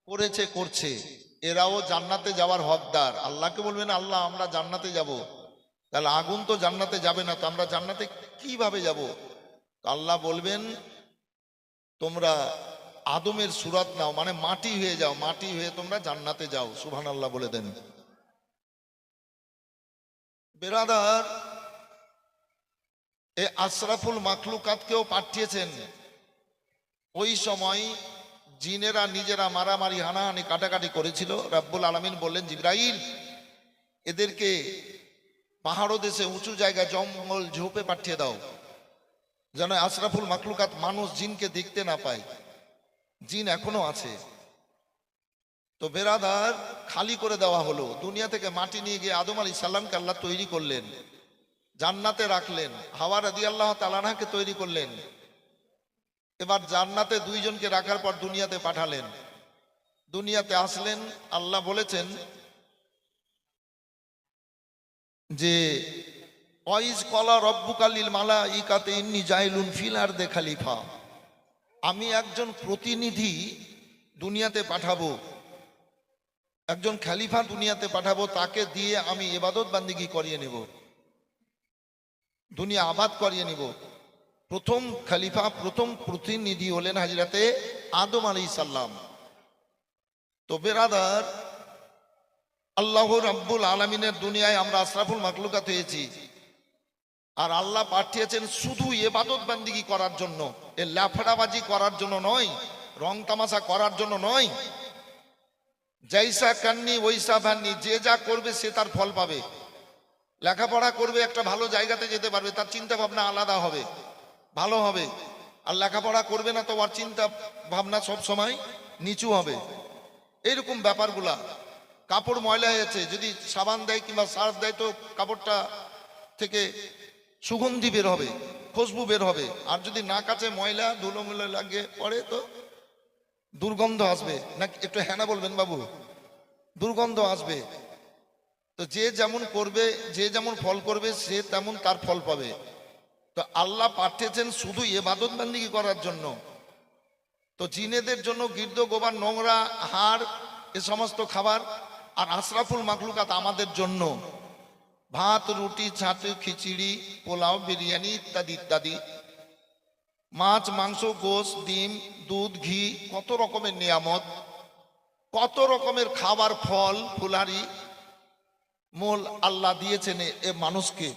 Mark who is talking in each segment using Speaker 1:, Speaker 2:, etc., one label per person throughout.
Speaker 1: করেছে করছে, এরাও জান্নাতে যাওয়ার হকদার। আল্লাহকে বলবেন আল্লাহ আমরা জান্নাতে যাব, তাহলে আগুন তো জান্নাতে যাবে না, তো আমরা জান্নাতে কিভাবে যাব? তো আল্লাহ বলবেন তোমরা আদমের সুরাত নাও, মানে মাটি হয়ে যাও, মাটি হয়ে তোমরা জান্নাতে যাও। সুবহানাল্লাহ বলে দেন। বেরাদার, এ আশরাফুল মাখলুকাতকেও পাঠিয়েছেন। ওই সময় জিনেরা নিজেরা মারামারি হানাহানি কাটাকাটি করেছিল। রাব্বুল আলামিন বললেন জিবরাইল এদেরকে পাহাড় দেশে উঁচু জায়গায় জঙ্গল ঝোপে পাঠিয়ে দাও, যেন আশরাফুল মাখলুকাত মানুষ জিনকে দেখতে না পায়। জিন এখনো আছে। তো বেরাদার, খালি করে দেওয়া হলো। দুনিয়া থেকে মাটি নিয়ে গিয়ে আদম আলাইহিস সালামকে আল্লাহ তৈরি করলেন, জান্নাতে রাখলেন। হাওয়া রাদিয়াল্লাহু তাআলা আনহাকে তৈরি করলেন। এবার জান্নাতে দুইজনকে রাখার পর দুনিয়াতে পাঠালেন। দুনিয়াতে আসলেন, আল্লাহ বলেছেন যে ওয়াইজ কলা রব্বুকা লিল মালাইকাতি ইন্নী জাইলুন ফিল আরদি খলিফা, আমি একজন প্রতিনিধি দুনিয়াতে পাঠাবো, একজন খলিফা দুনিয়াতে পাঠাবো, তাকে দিয়ে আমি ইবাদত বান্দিগি করিয়ে নেব, দুনিয়া আবাদ করিয়ে নিব। প্রথম খলিফা, প্রথম প্রতিনিধি হলেন হযরতে আদম আলাইহিস সালাম। তো বেরাদার, আল্লাহ রাব্বুল আলামিনের দুনিয়ায় আমরা আশরাফুল মাখলুকাত হয়েছি, আর আল্লাহ পাঠিয়েছেন শুধু ইবাদত বান্দিগি করার জন্য, এ লাফড়াবাজি করার জন্য নয়, রং তামাশা করার জন্য নয়। জাইসা কান্নি ওইসা ভান্নি, যে যা করবে সে তার ফল পাবে। লেখাপড়া করবে, একটা ভালো জায়গাতে যেতে পারবে, তার চিন্তা ভাবনা আলাদা হবে, ভালো হবে। আর লেখাপড়া করবে না তো আর চিন্তা ভাবনা সব সময় নিচু হবে। এইরকম ব্যাপারগুলা। কাপড় ময়লা হয়েছে, যদি সাবান দেয় কিংবা সার্ফ দেয় তো কাপড়টা থেকে সুগন্ধি বের হবে, খুশবু বের হবে। আর যদি না কাছে ময়লা ধুলো মুলো লাগে পড়ে তো দুর্গন্ধ আসবে। না একটু হ্যাঁ না বলবেন বাবু? দুর্গন্ধ আসবে। তো যে যেমন করবে, যে যেমন ফল করবে সে তেমন তার ফল পাবে। তো আল্লাহ পাঠিয়েছেন শুধু ইবাদত বান্দিগি করার জন্য। তো জিনেদের জন্য গির্দ গোবার নোংরা হাড় এ সমস্ত খাবার, আর আশরাফুল মাখলুকাত আমাদের জন্য ভাত রুটি ছাতু খিচুড়ি পোলাও বিরিয়ানি ইত্যাদি ইত্যাদি, মাছ মাংস গোশ ডিম দুধ ঘি, কত রকমের নিয়ামত, কত রকমের খাবার ফল ফুলারি মোল আল্লাহ দিয়েছেন এ মানুষকে।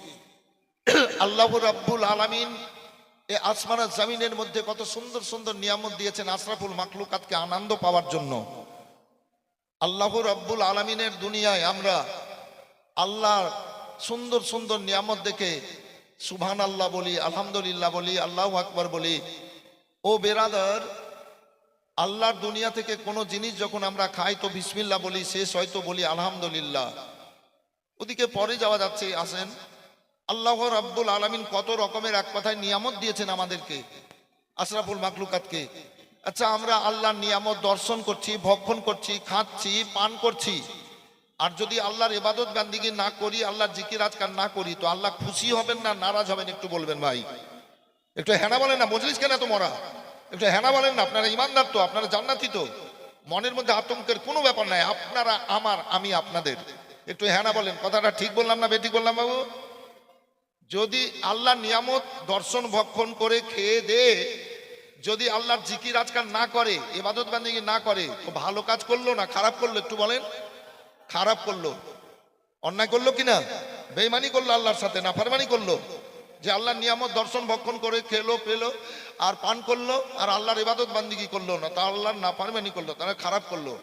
Speaker 1: আল্লাহ রাব্বুল আলামিন এ আসমান জমিনের মধ্যে কত সুন্দর সুন্দর নিয়ামত দিয়েছেন আশরাফুল মাখলুকাতকে আনন্দ পাওয়ার জন্য। আল্লাহ রাব্বুল আলামিনের দুনিয়ায় আমরা আল্লাহর সুন্দর সুন্দর নিয়ামত দেখে সুবহানাল্লাহ বলি, আলহামদুলিল্লাহ বলি, আল্লাহু আকবার বলি। ও বেরাদার, আল্লাহর দুনিয়া থেকে কোনো জিনিস যখন আমরা খাই তো বিসমিল্লাহ বলি, শেষ হয়তো বলি আলহামদুলিল্লাহ। ওদিকে পরে যাওয়া যাচ্ছে, আসেন। আল্লাহ রাব্বুল আলামিন কত রকমের এক কথায় নিয়ামত দিয়েছেন আমাদেরকে, আশরাফুল মাখলুকাতকে। আচ্ছা, আমরা আল্লাহর নিয়ামত দর্শন করছি, ভক্ষণ করছি, খাচ্ছি, পান করছি, আর যদি আল্লাহর ইবাদত বান্দিগি না করি, আল্লাহর জিকির আজকার না করি, তো আল্লাহ খুশি হবেন না নারাজ হবেন? একটু বলবেন ভাই, একটু হ্যাঁ বলেন না। মজলিস কেন তোমরা একটু হ্যাঁ বলেন না? আপনারা ইমানদার তো, আপনারা জান্নাতি তো, মনের মধ্যে আতঙ্কের কোনো ব্যাপার নাই। আপনারা আমার, আমি আপনাদের। একটু হ্যাঁ বলেন। কথাটা ঠিক বললাম না বেঠিক বললাম বাবু? যদি আল্লাহর নিয়ামত দর্শন ভক্ষণ করে খেয়ে দে, যদি আল্লাহর জিকির আজকাল না করে, ইবাদত বান্দিগি না করে, তো ভালো কাজ করলো না খারাপ করলো? একটু বলেন। খারাপ করলো, অন্যায় করলো কিনা? বেঈমানি করলো আল্লাহর সাথে, নাফরমানি করলো। যে আল্লাহর নিয়ামত দর্শন ভক্ষণ করে খেলো পেলো আর পান করলো, আর আল্লাহর ইবাদত বান্দিগি করলো না, তা আল্লাহর নাফরমানি করলো, তারা খারাপ করলো।